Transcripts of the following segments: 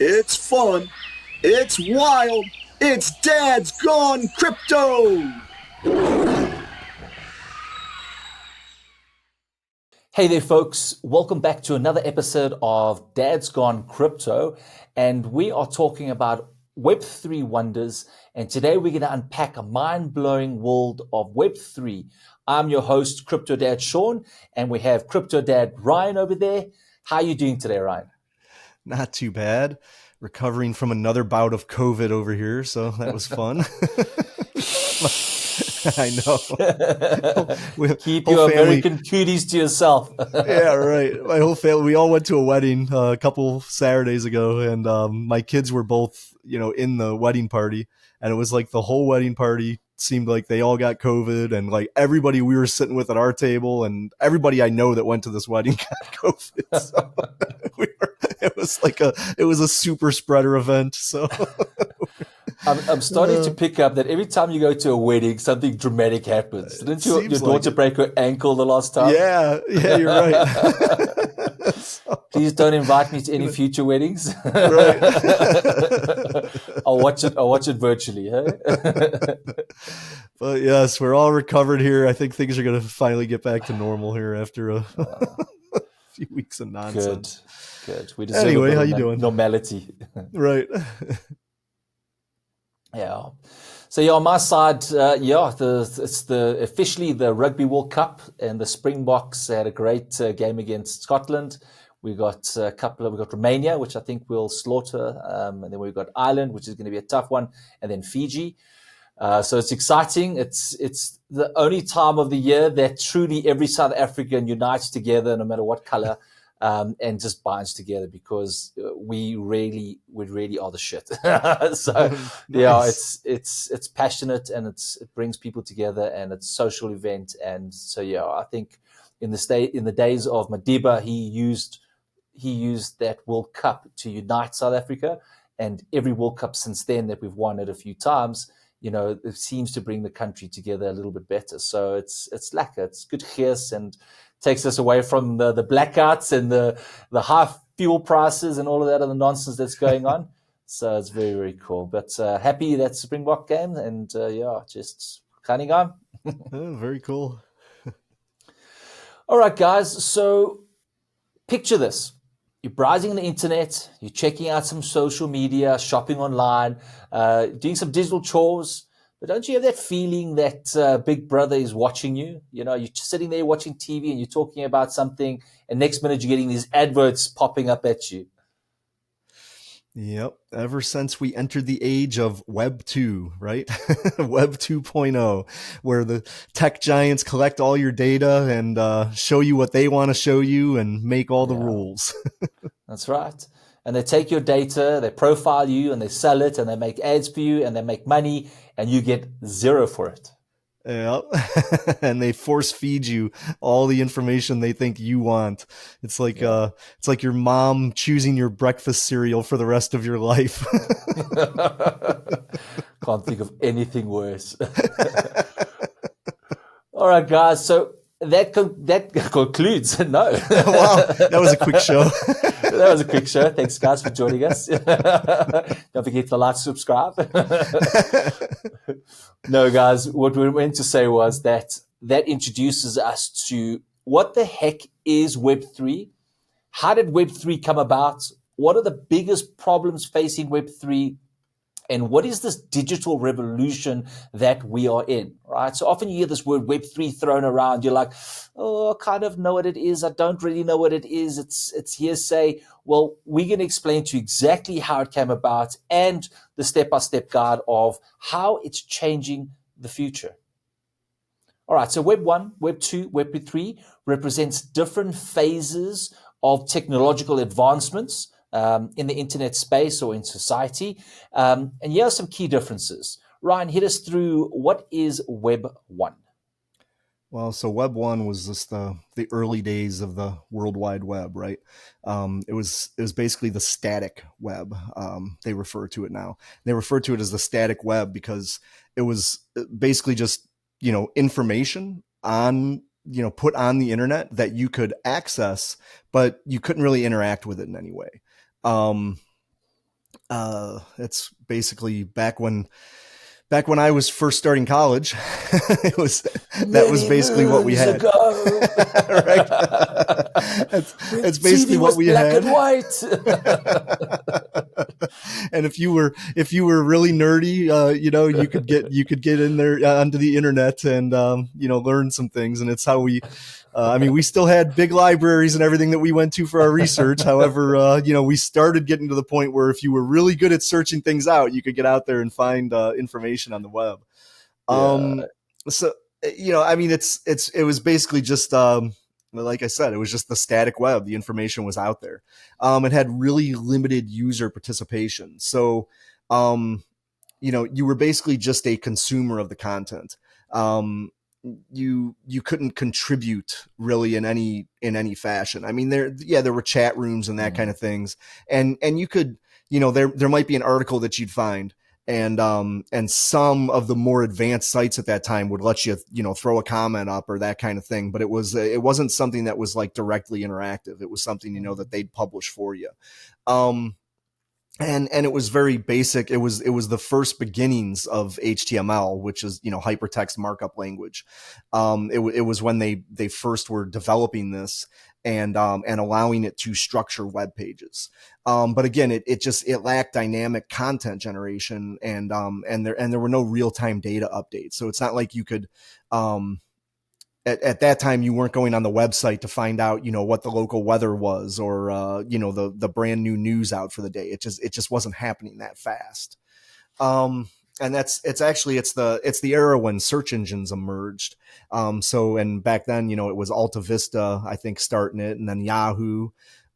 It's fun. It's wild. It's Dad's Gone Crypto. Hey there, folks. Welcome back to another episode of Dad's Gone Crypto. And we are talking about Web3 wonders. And today we're going to unpack a mind-blowing world of Web3. I'm your host, Crypto Dad Sean, and we have Crypto Dad Ryan over there. How are you doing today, Ryan? Not too bad. Recovering from another bout of COVID over here, so that was fun. I know. Keep your American cuties to yourself. Yeah, right. My whole family, we all went to a wedding a couple Saturdays ago, and my kids were both, in the wedding party, and it was like the whole wedding party seemed like they all got COVID, and like everybody we were sitting with at our table and everybody I know that went to this wedding got COVID. So it was a super spreader event. So I'm starting to pick up that every time you go to a wedding, something dramatic happens. Didn't your daughter break her ankle the last time? Yeah, you're right. Please don't invite me to any future weddings. Right. I'll watch it virtually. Hey? But yes, we're all recovered here. I think things are going to finally get back to normal here after a few weeks of nonsense. Good. We deserve anyway, how you doing? Normality. Right. Yeah. So on my side, it's officially the Rugby World Cup, and the Springboks had a great game against Scotland. We got we got Romania, which I think we'll slaughter, and then we've got Ireland, which is going to be a tough one, and then Fiji. So it's exciting. It's the only time of the year that truly every South African unites together, no matter what color, and just binds together, because we really are the shit. So Nice. it's passionate, and it brings people together, and it's a social event. And so I think in the days of Madiba, he used that World Cup to unite South Africa, and every World Cup since then that we've won it a few times, it seems to bring the country together a little bit better. So it's lekker. It's good gears, and takes us away from the blackouts and the high fuel prices and all of that other nonsense that's going on. So it's very, very cool. But happy that Springbok game, and just cutting on. Oh, very cool. All right, guys. So picture this. You're browsing on the internet, you're checking out some social media, shopping online, doing some digital chores. But don't you have that feeling that Big Brother is watching you? You're just sitting there watching TV and you're talking about something, and next minute you're getting these adverts popping up at you. Yep. Ever since we entered the age of Web 2, right? Web 2.0, where the tech giants collect all your data and show you what they want to show you and make all the rules. That's right. And they take your data, they profile you, and they sell it, and they make ads for you, and they make money, and you get zero for it. Yeah. And they force feed you all the information they think you want. It's like your mom choosing your breakfast cereal for the rest of your life. Can't think of anything worse. All right, guys. So that concludes. No. Wow, that was a quick show. That was a quick show. Thanks, guys, for joining us. Don't forget to like, subscribe. No, guys, what we meant to say was that introduces us to what the heck is Web3? How did Web3 come about? What are the biggest problems facing Web3? And what is this digital revolution that we are in, right? So often you hear this word Web3 thrown around. You're like, oh, I kind of know what it is. I don't really know what it is. It's hearsay. Well, we're going to explain to you exactly how it came about and the step-by-step guide of how it's changing the future. All right, so Web 1, Web 2, Web 3 represents different phases of technological advancements in the internet space or in society. And here are some key differences. Ryan, hit us through what is Web 1? Well, so Web 1 was just the early days of the World Wide Web, right? It was basically the static web. They refer to it now. They refer to it as the static web because it was basically just, information on, put on the internet that you could access, but you couldn't really interact with it in any way. It's basically back when I was first starting college. It was that was Many basically what we moons had. ago. Right. When That's basically TV what was we black had. and white. And if you were really nerdy, you could get in there onto the internet and learn some things. And it's how we. I mean, we still had big libraries and everything that we went to for our research. However, we started getting to the point where if you were really good at searching things out, you could get out there and find information on the web. Yeah. So I mean, it was basically just like I said, it was just the static web. The information was out there. It had really limited user participation. So, you were basically just a consumer of the content. You couldn't contribute really in any fashion. I mean, there were chat rooms and that kind of things, and you could, there might be an article that you'd find, and some of the more advanced sites at that time would let you throw a comment up or that kind of thing, but it wasn't something that was like directly interactive. It was something that they'd publish for you. And it was very basic. It was the first beginnings of HTML, which is hypertext markup language. It was when they first were developing this and allowing it to structure web pages. But again, it lacked dynamic content generation, and there were no real time data updates. So it's not like you could. At that time, you weren't going on the website to find out, what the local weather was, or the brand new news out for the day. It just wasn't happening that fast. And it's the era when search engines emerged. And back then, it was Alta Vista, I think, starting it, and then Yahoo.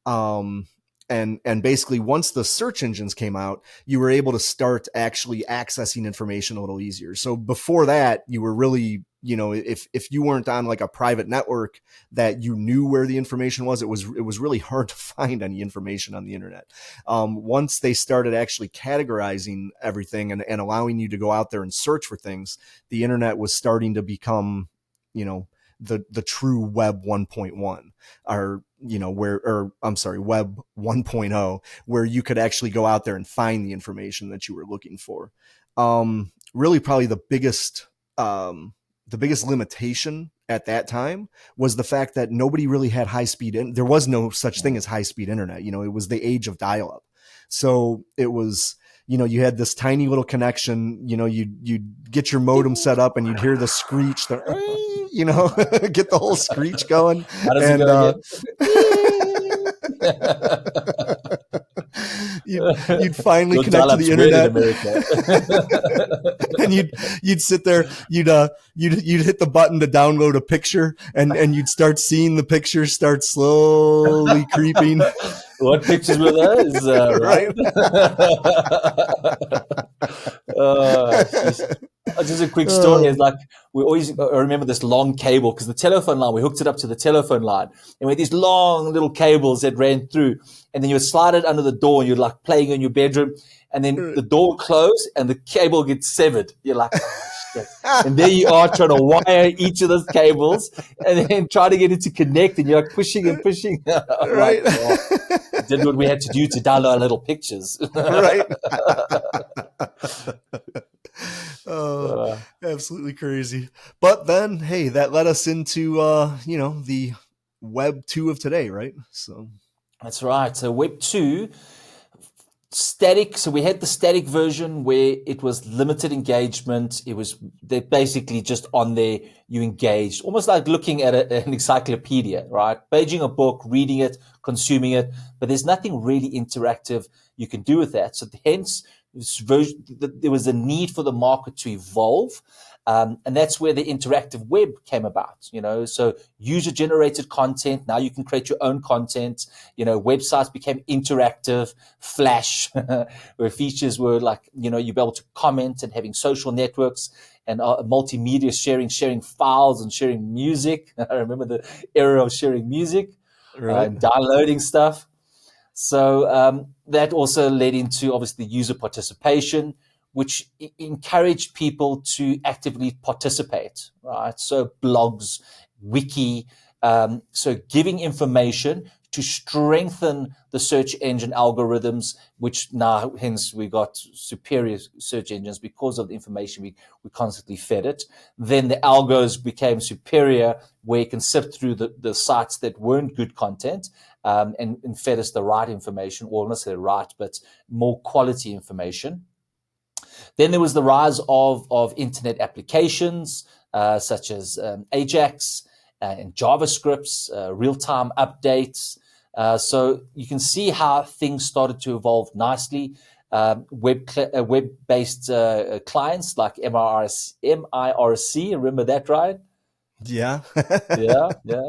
And basically, once the search engines came out, you were able to start actually accessing information a little easier. So before that, you were really, if you weren't on like a private network that you knew where the information was, it was really hard to find any information on the internet. Once they started actually categorizing everything and allowing you to go out there and search for things, the internet was starting to become, the true web 1.1, or web 1.0, where you could actually go out there and find the information that you were looking for. Really probably the biggest limitation at that time was the fact that nobody really had high speed. There was no such thing as high speed internet. It was the age of dial up. So it was, you had this tiny little connection, you'd get your modem set up and you'd hear the screech, get the whole screech going. How does it go again? You'd finally connect to the internet, and you'd sit there, you'd hit the button to download a picture, and you'd start seeing the pictures start slowly creeping. What pictures were those? Right. Just a quick story is like, we always remember this long cable, because the telephone line, we hooked it up to the telephone line, and we had these long little cables that ran through, and then you would slide it under the door, and you're like playing in your bedroom, and then the door closed and the cable gets severed. You're like, oh, shit. And there you are trying to wire each of those cables and then try to get it to connect, and you're like pushing and pushing. Right. Like, oh, did what we had to do to download little pictures. Right. Oh, absolutely crazy. But then, hey, that led us into the Web 2 of today, right? So that's right. So Web 2, static. So we had the static version where it was limited engagement. They're basically just on there, you engaged, almost like looking at an encyclopedia, right? Paging a book, reading it, consuming it, but there's nothing really interactive you can do with that. So hence, there was a need for the market to evolve. And that's where the interactive web came about, so user generated content. Now you can create your own content, websites became interactive, Flash, where features were like, you'd be able to comment, and having social networks and multimedia sharing files and sharing music. I remember the era of sharing music, right. and downloading stuff. So that also led into obviously user participation, which encouraged people to actively participate, right? So blogs, wiki, so giving information to strengthen the search engine algorithms, which now, hence, we got superior search engines because of the information we constantly fed it. Then the algos became superior, where you can sift through the sites that weren't good content, and fed us the right information, or not necessarily right, but more quality information. Then there was the rise of internet applications, such as Ajax and JavaScripts, real-time updates. So you can see how things started to evolve nicely. Web-based clients like MIRC, remember that, right? Yeah. Yeah, yeah.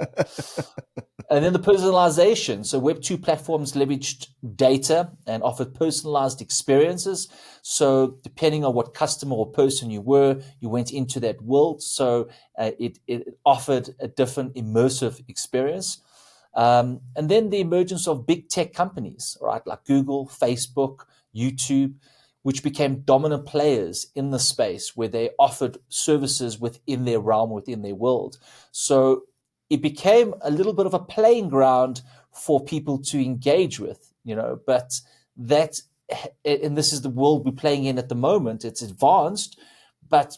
And then the personalization. So Web 2 platforms leveraged data and offered personalized experiences. So depending on what customer or person you were, you went into that world. So it offered a different immersive experience. And then the emergence of big tech companies, right, like Google, Facebook, YouTube, which became dominant players in the space where they offered services within their realm, within their world. So it became a little bit of a playing ground for people to engage with, but that, and this is the world we're playing in at the moment. It's advanced, but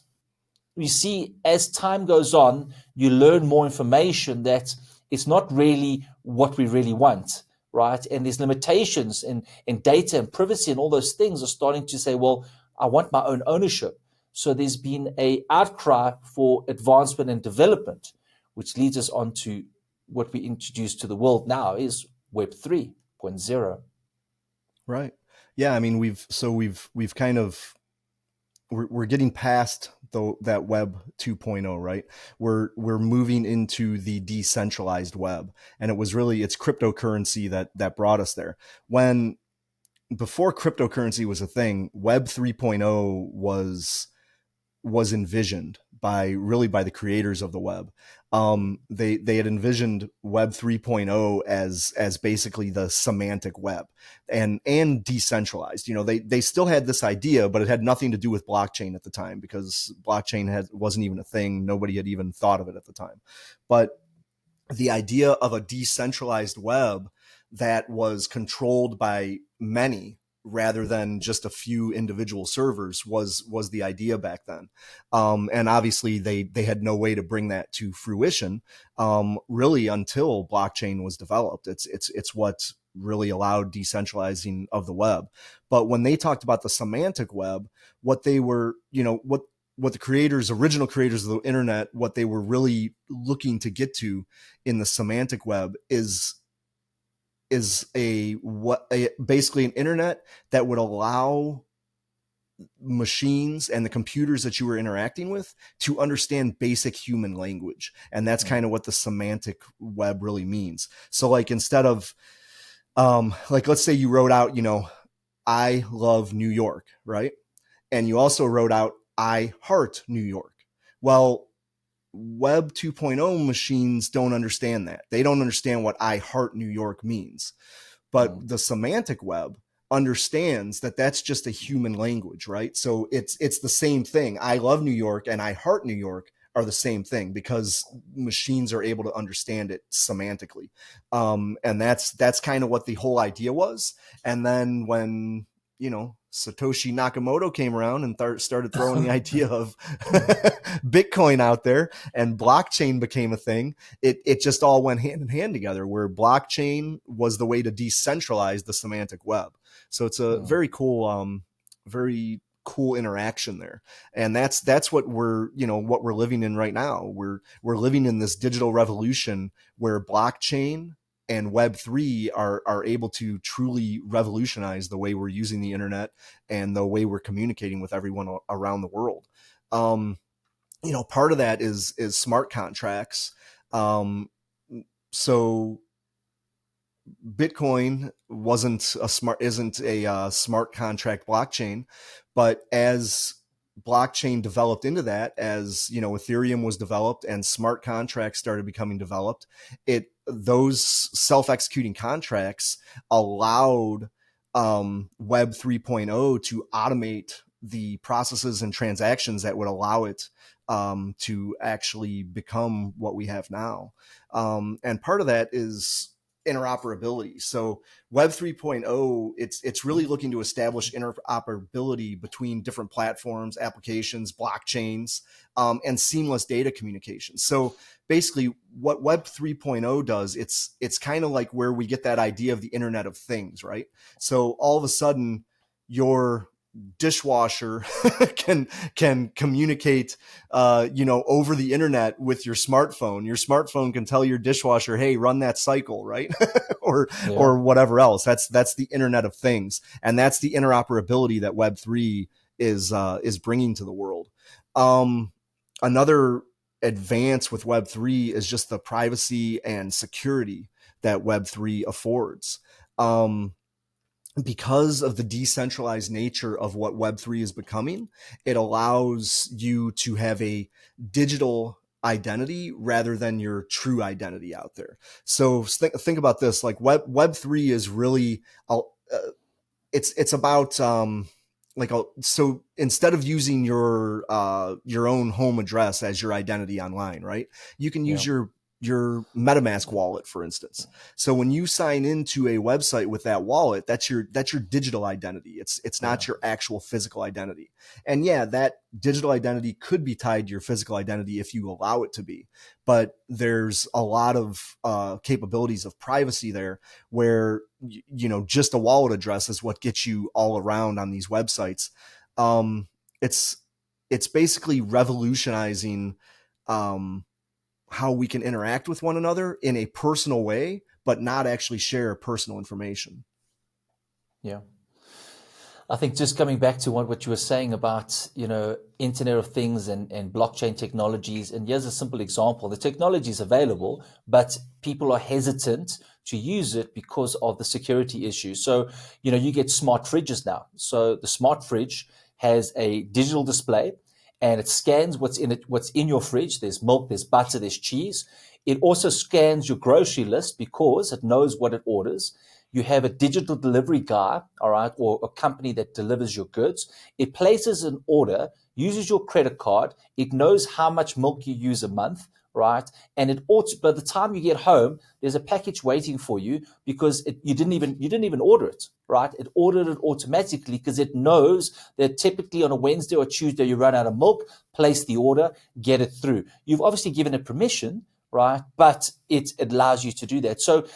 you see, as time goes on, you learn more information that it's not really what we really want, right? And there's limitations in data and privacy, and all those things are starting to say, well, I want my own ownership. So there's been a outcry for advancement and development, which leads us on to what we introduce to the world now is Web 3.0. Right. Yeah. I mean, we've kind of, we're getting past that Web 2.0, right? We're moving into the decentralized web, and it's cryptocurrency that brought us there. When before cryptocurrency was a thing, Web 3.0 was envisioned by the creators of the web. They had envisioned Web 3.0 as basically the semantic web and decentralized. They still had this idea, but it had nothing to do with blockchain at the time, because blockchain wasn't even a thing. Nobody had even thought of it at the time. But the idea of a decentralized web that was controlled by many rather than just a few individual servers was the idea back then. And obviously they had no way to bring that to fruition, really, until blockchain was developed. It's what really allowed decentralizing of the web. But when they talked about the semantic web, what they were, what the original creators of the internet, what they were really looking to get to in the semantic web is basically an internet that would allow machines and the computers that you were interacting with to understand basic human language. And that's kind of what the semantic web really means. So like, instead of, like, let's say you wrote out, I love New York, right? And you also wrote out, I heart New York. Well, Web 2.0 machines don't understand that. They don't understand what I heart New York means. But the semantic web understands that that's just a human language, right? So it's the same thing. I love New York and I heart New York are the same thing, because machines are able to understand it semantically. And that's kind of what the whole idea was. And then when, Satoshi Nakamoto came around and started throwing the idea of Bitcoin out there, and blockchain became a thing, it just all went hand in hand together, where blockchain was the way to decentralize the semantic web. So it's a very cool interaction there. And that's what we're living in right now. We're living in this digital revolution where blockchain and Web3 are able to truly revolutionize the way we're using the internet and the way we're communicating with everyone around the world. Part of that is smart contracts. So Bitcoin isn't a smart contract blockchain, but as blockchain developed into that, as Ethereum was developed and smart contracts started becoming developed, those self-executing contracts allowed Web 3.0 to automate the processes and transactions that would allow it to actually become what we have now. And part of that is interoperability. So Web 3.0, it's really looking to establish interoperability between different platforms, applications, blockchains, and seamless data communication. So basically what Web 3.0 does, it's kind of like where we get that idea of the Internet of Things, right? So all of a sudden your dishwasher can communicate over the internet with your smartphone. Your smartphone can tell your dishwasher, hey, run that cycle, right? or whatever else. That's the Internet of Things, and that's the interoperability that Web3 is bringing to the world. Another advance with Web3 is just the privacy and security that Web3 affords. Because of the decentralized nature of what Web3 is becoming, it allows you to have a digital identity rather than your true identity out there. So think about this, like Web3 is really, it's about, so instead of using your own home address as your identity online, right? You can use your MetaMask wallet, for instance. So when you sign into a website with that wallet, that's your digital identity. It's not your actual physical identity. And that digital identity could be tied to your physical identity if you allow it to be. But there's a lot of capabilities of privacy there where, just a wallet address is what gets you all around on these websites. It's basically revolutionizing how we can interact with one another in a personal way, but not actually share personal information. Yeah. I think just coming back to what you were saying about, Internet of Things and blockchain technologies. And here's a simple example. The technology is available, but people are hesitant to use it because of the security issues. So, you get smart fridges now. So the smart fridge has a digital display, and it scans what's in your fridge. There's milk, there's butter, there's cheese. It also scans your grocery list because it knows what it orders. You have a digital delivery guy, all right, or a company that delivers your goods. It places an order, uses your credit card. It knows how much milk you use a month, right? And by the time you get home, there's a package waiting for you because you didn't even order it, right? It ordered it automatically because it knows that typically on a Wednesday or Tuesday you run out of milk. Place the order, get it through. You've obviously given it permission, right? But it allows you to do that. So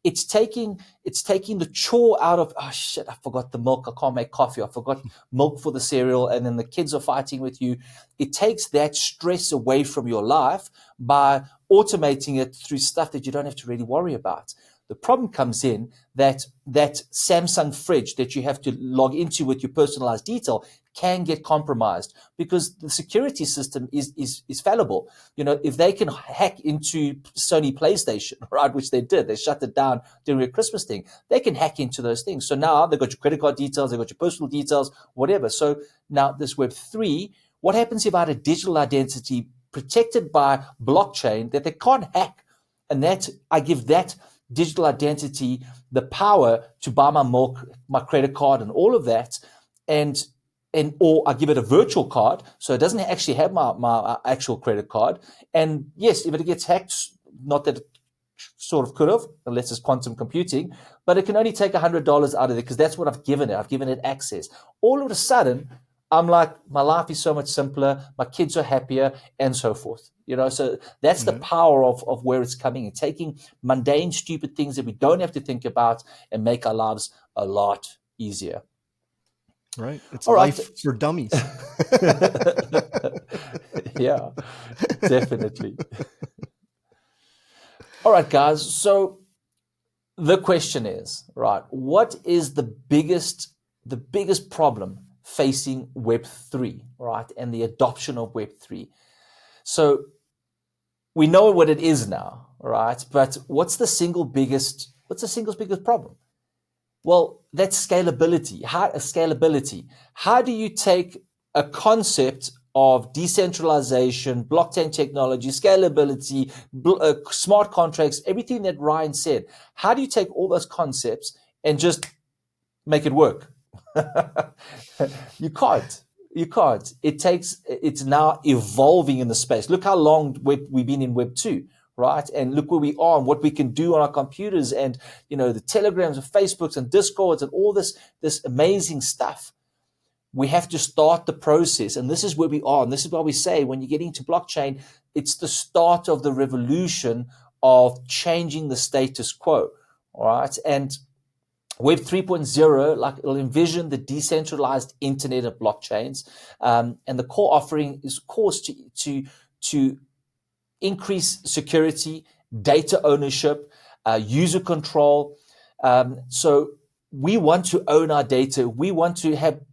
it's taking the chore out of, oh shit, I forgot the milk. I can't make coffee. I forgot milk for the cereal. And then the kids are fighting with you. It takes that stress away from your life by automating it through stuff that you don't have to really worry about. The problem comes in that Samsung fridge that you have to log into with your personalized detail can get compromised because the security system is fallible. If they can hack into Sony PlayStation, right, which they did, they shut it down during a Christmas thing, they can hack into those things. So now they've got your credit card details, they've got your personal details, whatever. So now this Web3, what happens if I had a digital identity protected by blockchain that they can't hack? And that I give that digital identity the power to buy my milk, my credit card, and all of that, or I give it a virtual card, so it doesn't actually have my actual credit card. And yes, if it gets hacked, not that it sort of could have, unless it's quantum computing, but it can only take $100 out of it because that's what I've given it. I've given it access. All of a sudden, I'm like, my life is so much simpler, my kids are happier, and so forth. So that's the power of where it's coming and taking mundane, stupid things that we don't have to think about and make our lives a lot easier. Right. It's all life right. For dummies. Yeah, definitely. All right, guys. So the question is, right, what is the biggest problem facing Web3, right, and the adoption of Web3? So we know what it is now, right? But what's the single biggest problem? Well, that's scalability. How do you take a concept of decentralization, blockchain technology, scalability, smart contracts, everything that Ryan said? How do you take all those concepts and just make it work? You can't. It's now evolving in the space. Look how long we've been in Web 2, right? And look where we are and what we can do on our computers, and the Telegrams and Facebooks and Discords and all this amazing stuff. We have to start the process, and this is where we are. And this is why we say when you get into blockchain, it's the start of the revolution of changing the status quo. All right, and Web 3.0, like, it'll envision the decentralized internet of blockchains, and the core offering is, of course, to increase security, data ownership, user control. So we want to own our data. We want to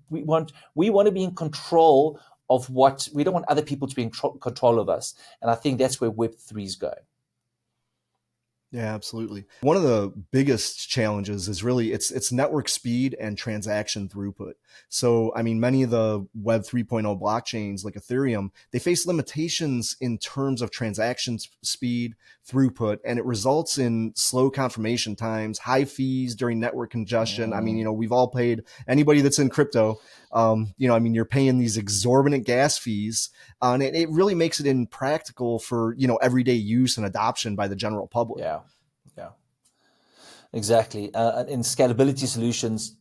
be in control of what we don't want other people to be in control of us. And I think that's where Web3 is going. Yeah, absolutely. One of the biggest challenges is really it's network speed and transaction throughput. So, I mean, many of the Web 3.0 blockchains like Ethereum, they face limitations in terms of transaction speed, throughput, and it results in slow confirmation times, high fees during network congestion. I mean, we've all paid, anybody that's in crypto, you're paying these exorbitant gas fees, and it really makes it impractical for, everyday use and adoption by the general public. Yeah. Exactly. In scalability solutions,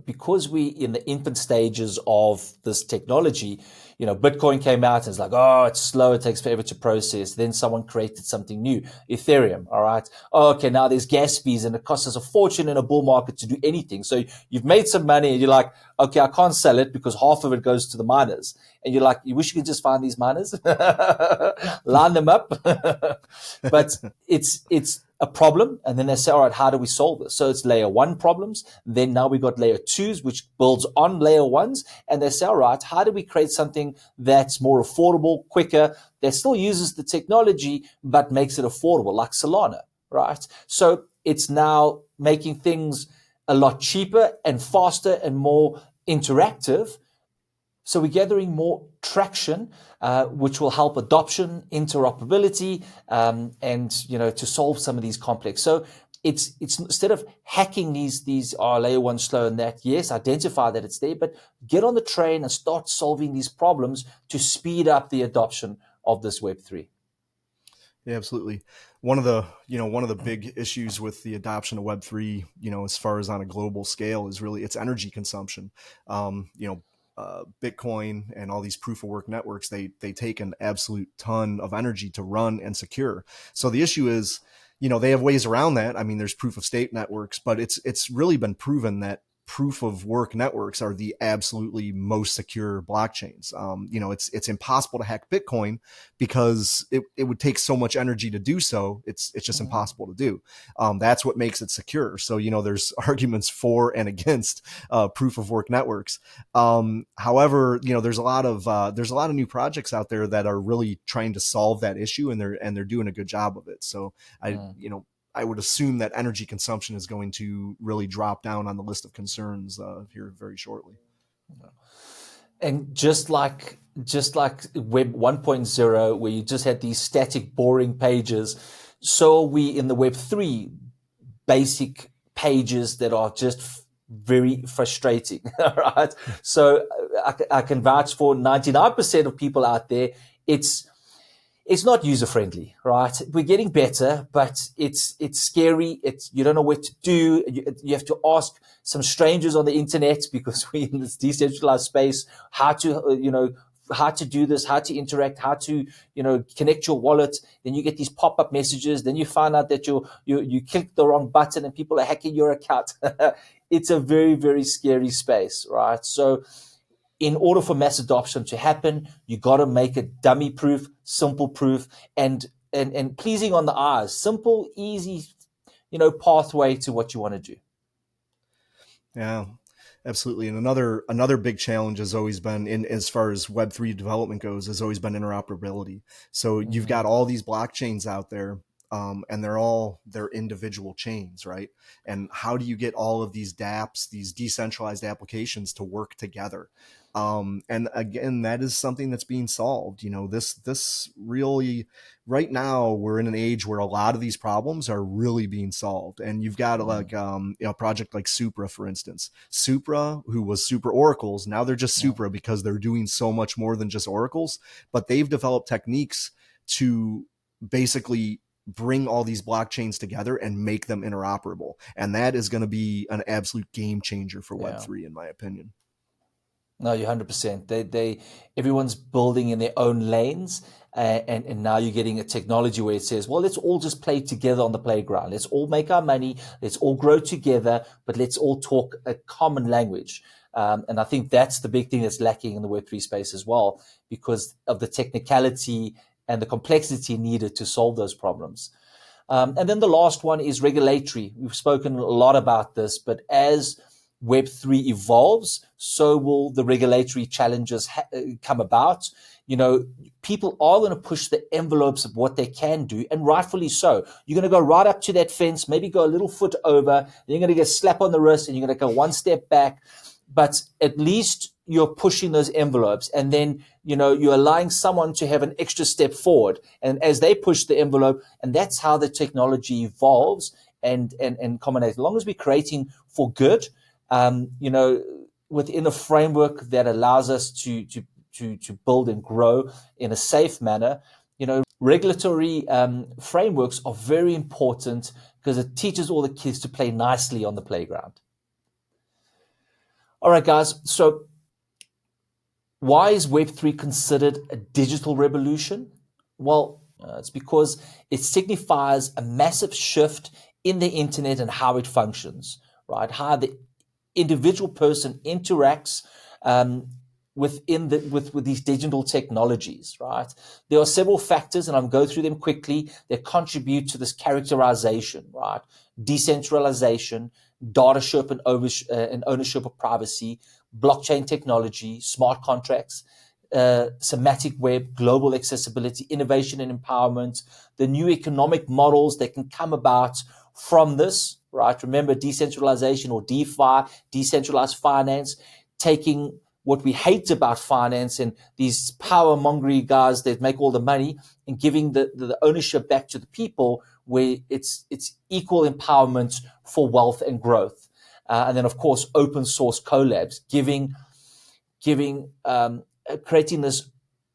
because we in the infant stages of this technology, Bitcoin came out and it's like, oh, it's slow, it takes forever to process. Then someone created something new, Ethereum. All right. Oh, okay, now there's gas fees and it costs us a fortune in a bull market to do anything. So you've made some money and you're like, okay, I can't sell it because half of it goes to the miners. And you're like, you wish you could just find these miners, line them up. But it's a problem, and then they say, all right, how do we solve this? So it's layer one problems. Then now we got layer twos, which builds on layer ones, and they say, all right, how do we create something that's more affordable, quicker, that still uses the technology but makes it affordable, like Solana, right? So it's now making things a lot cheaper and faster and more interactive. So we're gathering more traction, which will help adoption, interoperability, and to solve some of these complex. So it's instead of hacking these are layer one slow and that, yes, identify that it's there, but get on the train and start solving these problems to speed up the adoption of this Web3. Yeah, absolutely. One of the big issues with the adoption of Web3, as far as on a global scale, is really its energy consumption. Bitcoin and all these proof of work networks, they take an absolute ton of energy to run and secure. So the issue is, they have ways around that. I mean, there's proof of stake networks, but it's really been proven that proof of work networks are the absolutely most secure blockchains. It's impossible to hack Bitcoin because it would take so much energy to do so. It's just impossible to do. That's what makes it secure. So, there's arguments for and against proof of work networks. However, there's a lot of new projects out there that are really trying to solve that issue, and they're doing a good job of it. So I would assume that energy consumption is going to really drop down on the list of concerns here very shortly. And just like Web 1.0, where you just had these static, boring pages, so are we in the Web 3 basic pages that are just very frustrating. Right? So I can vouch for 99% of people out there. It's not user friendly, right? We're getting better, but it's scary. You don't know what to do. You have to ask some strangers on the internet, because we're in this decentralized space, how to do this, how to interact, how to, connect your wallet. Then you get these pop-up messages. Then you find out that you clicked the wrong button and people are hacking your account. It's a very, very scary space, right? So in order for mass adoption to happen, you got to make it dummy proof, simple proof, and pleasing on the eyes, simple, easy, pathway to what you want to do. Yeah, absolutely. And another big challenge has always been, in as far as Web3 development goes, has always been interoperability. So you've got all these blockchains out there, and they're all their individual chains, right? And how do you get all of these dApps, these decentralized applications, to work together? And again, that is something that's being solved. This really, right now, we're in an age where a lot of these problems are really being solved. And you've got a project like Supra, for instance. Supra, who was Super Oracles, now they're just Supra because they're doing so much more than just oracles. But they've developed techniques to basically bring all these blockchains together and make them interoperable. And that is going to be an absolute game changer for Web3, in my opinion. No, you're 100%. Everyone's building in their own lanes, and now you're getting a technology where it says, well, let's all just play together on the playground. Let's all make our money. Let's all grow together, but let's all talk a common language. And I think that's the big thing that's lacking in the Web3 space as well, because of the technicality and the complexity needed to solve those problems. And then the last one is regulatory. We've spoken a lot about this, but as Web3 evolves, so will the regulatory challenges come about. You know, people are going to push the envelopes of what they can do, and rightfully so. You're going to go right up to that fence, maybe go a little foot over, then you're going to get a slap on the wrist, and you're going to go one step back. But at least you're pushing those envelopes, and then, you know, you're allowing someone to have an extra step forward, and as they push the envelope, and that's how the technology evolves and combinates. As long as we're creating for good, you know, within a framework that allows us to build and grow in a safe manner, you know, regulatory frameworks are very important because it teaches all the kids to play nicely on the playground. All right, guys. So why is Web3 considered a digital revolution? Well, it's because it signifies a massive shift in the internet and how it functions, right? How the individual person interacts with these digital technologies, right? There are several factors, and I'll go through them quickly, that contribute to this characterization, right? Decentralization, dataship and ownership of privacy, blockchain technology, smart contracts, semantic web, global accessibility, innovation and empowerment, the new economic models that can come about from this, right? Remember decentralization, or DeFi, decentralized finance, taking what we hate about finance and these power mongery guys that make all the money and giving the ownership back to the people, where it's equal empowerment for wealth and growth. And then, of course, open source collabs, creating this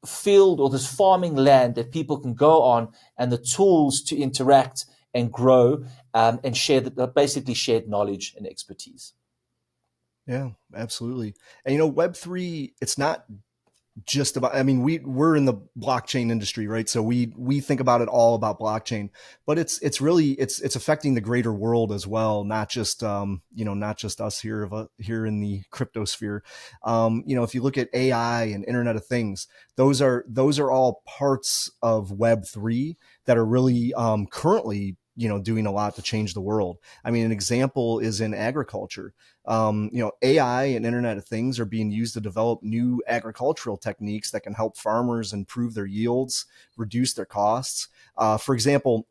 field or this farming land that people can go on, and the tools to interact and grow and share basically shared knowledge and expertise. Yeah, absolutely. And, you know, Web3, it's not just about, I mean, we're in the blockchain industry, right? So we think about it all about blockchain, but it's really, it's affecting the greater world as well. Not just, not just us here in the crypto sphere. If you look at AI and Internet of Things, those are all parts of Web3 that are really, currently, doing a lot to change the world. I mean, an example is in agriculture. AI and Internet of Things are being used to develop new agricultural techniques that can help farmers improve their yields, reduce their costs. For example,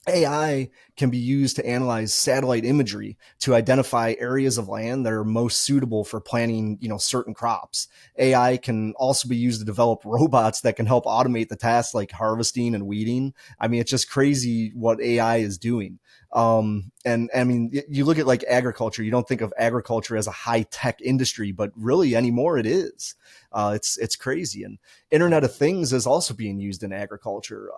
AI can be used to analyze satellite imagery to identify areas of land that are most suitable for planting, certain crops. AI can also be used to develop robots that can help automate the tasks like harvesting and weeding. I mean, it's just crazy what AI is doing. And I mean, you look at like agriculture, you don't think of agriculture as a high tech industry, but really anymore it is. It's crazy. And Internet of Things is also being used in agriculture.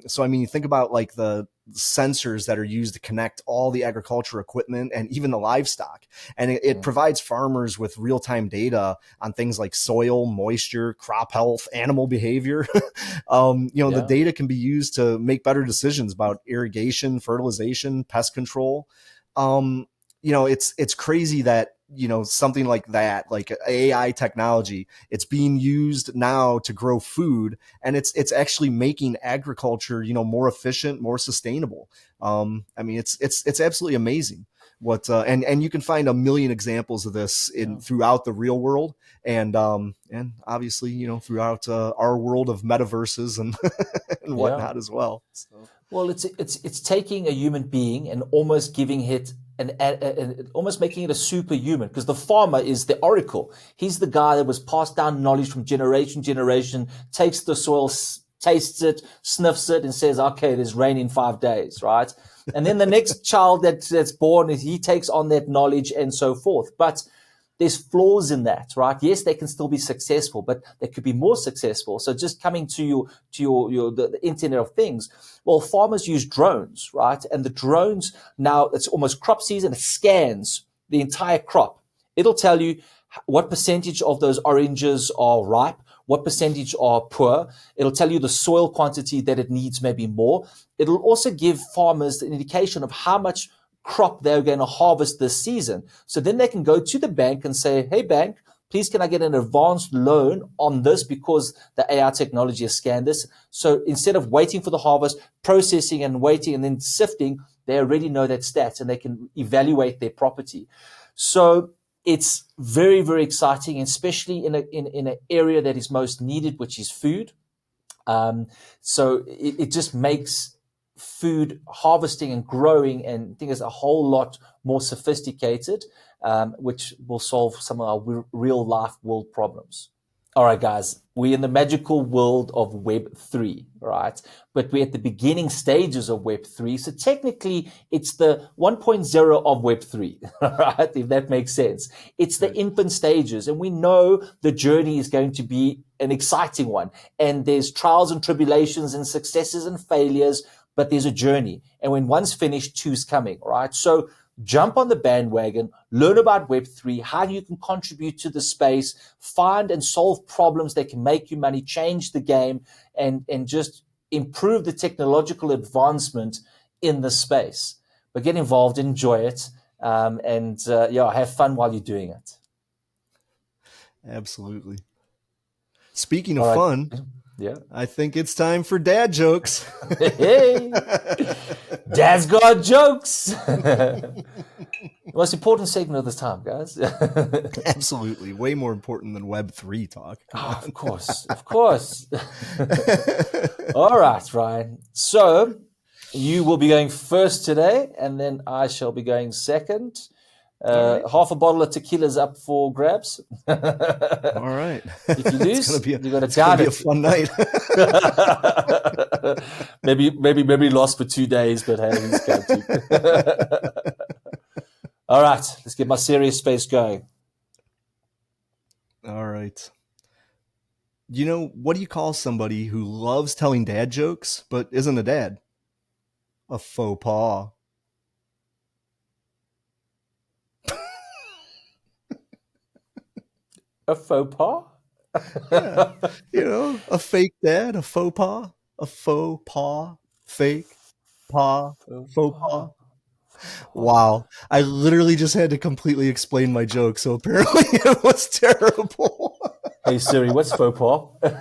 So, I mean, you think about like the sensors that are used to connect all the agriculture equipment and even the livestock. And it provides farmers with real-time data on things like soil, moisture, crop health, animal behavior. The data can be used to make better decisions about irrigation, fertilization, pest control. It's crazy that, something like that, like AI technology, it's being used now to grow food, and it's actually making agriculture, more efficient, more sustainable. I mean, it's absolutely amazing what, and you can find a million examples of this throughout the real world. And obviously, throughout our world of metaverses and and whatnot as well. So. Well, it's taking a human being and almost giving it almost making it a superhuman, because the farmer is the oracle. He's the guy that was passed down knowledge from generation to generation, takes the soil, tastes it, sniffs it, and says, okay, there's rain in 5 days, right? And then the next child that's born, he takes on that knowledge and so forth. But there's flaws in that, right? Yes, they can still be successful, but they could be more successful. So just coming to the Internet of Things, well, farmers use drones, right? And the drones now, it's almost crop season, it scans the entire crop. It'll tell you what percentage of those oranges are ripe, what percentage are poor. It'll tell you the soil quantity that it needs, maybe more. It'll also give farmers an indication of how much crop they're going to harvest this season. So then they can go to the bank and say, hey, bank, please can I get an advanced loan on this because the AI technology has scanned this. So instead of waiting for the harvest, processing and waiting and then sifting, they already know that stats and they can evaluate their property. So it's very, very exciting, especially in an area that is most needed, which is food. So it just makes food harvesting and growing and things a whole lot more sophisticated, which will solve some of our real life world problems. All right, guys, we're in the magical world of Web 3, right? But we're at the beginning stages of Web 3. So technically, it's the 1.0 of Web 3, right? If that makes sense. It's the infant stages. And we know the journey is going to be an exciting one. And there's trials and tribulations and successes and failures, but there's a journey. And when one's finished, two's coming, right? So jump on the bandwagon, learn about Web3, how you can contribute to the space, find and solve problems that can make you money, change the game, and just improve the technological advancement in the space. But get involved, enjoy it, and have fun while you're doing it. Absolutely. Speaking of fun, yeah, I think it's time for dad jokes. Hey, Dad's got jokes. Most important segment of this time, guys. Absolutely. Way more important than Web3 talk. Of course. All right, Ryan. So you will be going first today, and then I shall be going second. Right. Half a bottle of tequila is up for grabs. All right. If you lose, you're going to down it. It's going to be a fun night. maybe lost for 2 days, but hey, he's going to. All right, let's get my serious space going. All right. What do you call somebody who loves telling dad jokes but isn't a dad? A faux pas. A faux pas? Yeah. A fake dad, a faux pas, a faux pas, fake pa, faux pas. Wow. I literally just had to completely explain my joke, so apparently it was terrible. Hey Siri, what's faux pas? Right,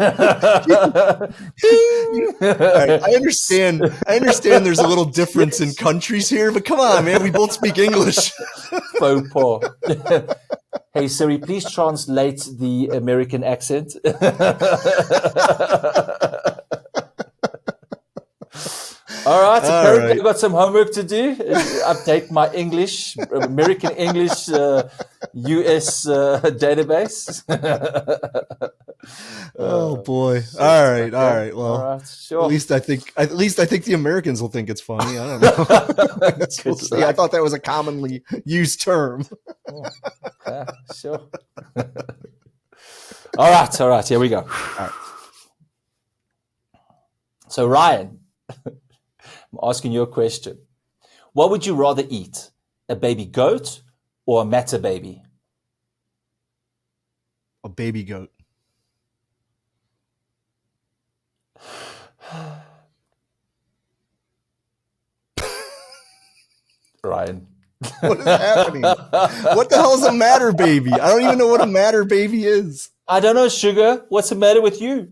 I understand there's a little difference in countries here, but come on, man, we both speak English. Faux pas. Hey Siri, please translate the American accent. All right, apparently I've got some homework to do. Update my English, American English, US database. Oh boy! All right. Well, sure. At least I think the Americans will think it's funny. I don't know. We'll see. I thought that was a commonly used term. Yeah, sure. All right. Here we go. All right. So Ryan, I'm asking you a question. What would you rather eat, a baby goat or a matter baby? A baby goat. Ryan. What is happening? What the hell is a matter baby? I don't even know what a matter baby is. I don't know, sugar. What's the matter with you?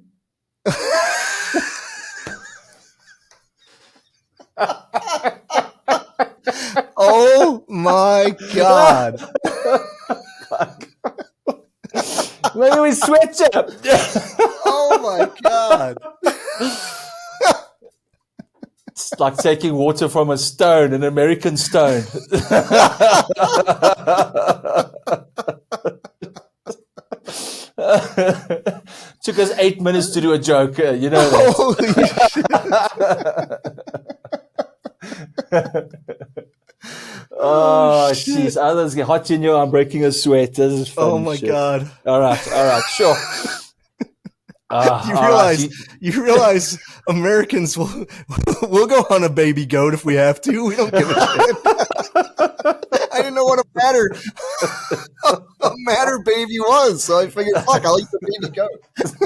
Oh my God. Maybe we switch it. Oh my God. It's like taking water from a stone, an American stone. Took us 8 minutes to do a joke, you know that. Holy shit. Oh, shit. jeez. Others get hot in you. I'm breaking a sweat. This is fun. Oh my shit. God. All right, sure. You realize Americans we'll go on a baby goat if we have to. We don't give a shit. I didn't know what a matter baby was, so I figured, fuck, I'll eat the baby goat.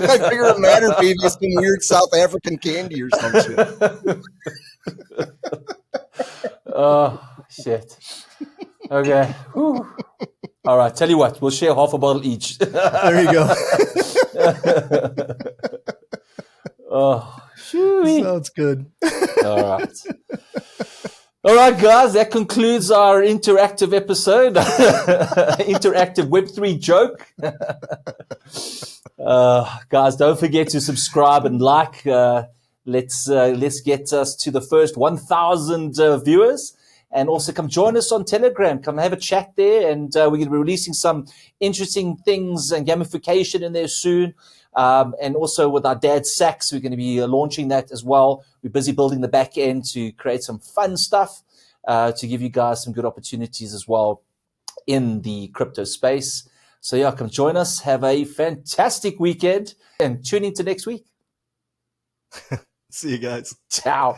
I figured a matter baby is some weird South African candy or some shit. Oh, shit. Okay. Whew. All right, tell you what, we'll share half a bottle each. There you go. Oh, shooey. Sounds good. All right, guys, that concludes our interactive episode. Interactive Web3 joke. Guys, don't forget to subscribe and like. Let's get us to the first 1,000 viewers. And also come join us on Telegram. Come have a chat there. And we're going to be releasing some interesting things and gamification in there soon. And also with our Dad Sacks, we're going to be launching that as well. We're busy building the back end to create some fun stuff to give you guys some good opportunities as well in the crypto space. So yeah, come join us. Have a fantastic weekend and tune in to next week. See you guys. Ciao.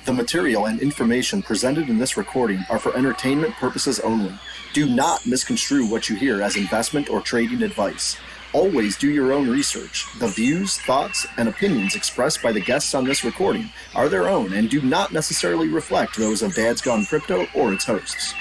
The material and information presented in this recording are for entertainment purposes only. Do not misconstrue what you hear as investment or trading advice. Always do your own research. The views, thoughts, and opinions expressed by the guests on this recording are their own and do not necessarily reflect those of Dad's Gone Crypto or its hosts.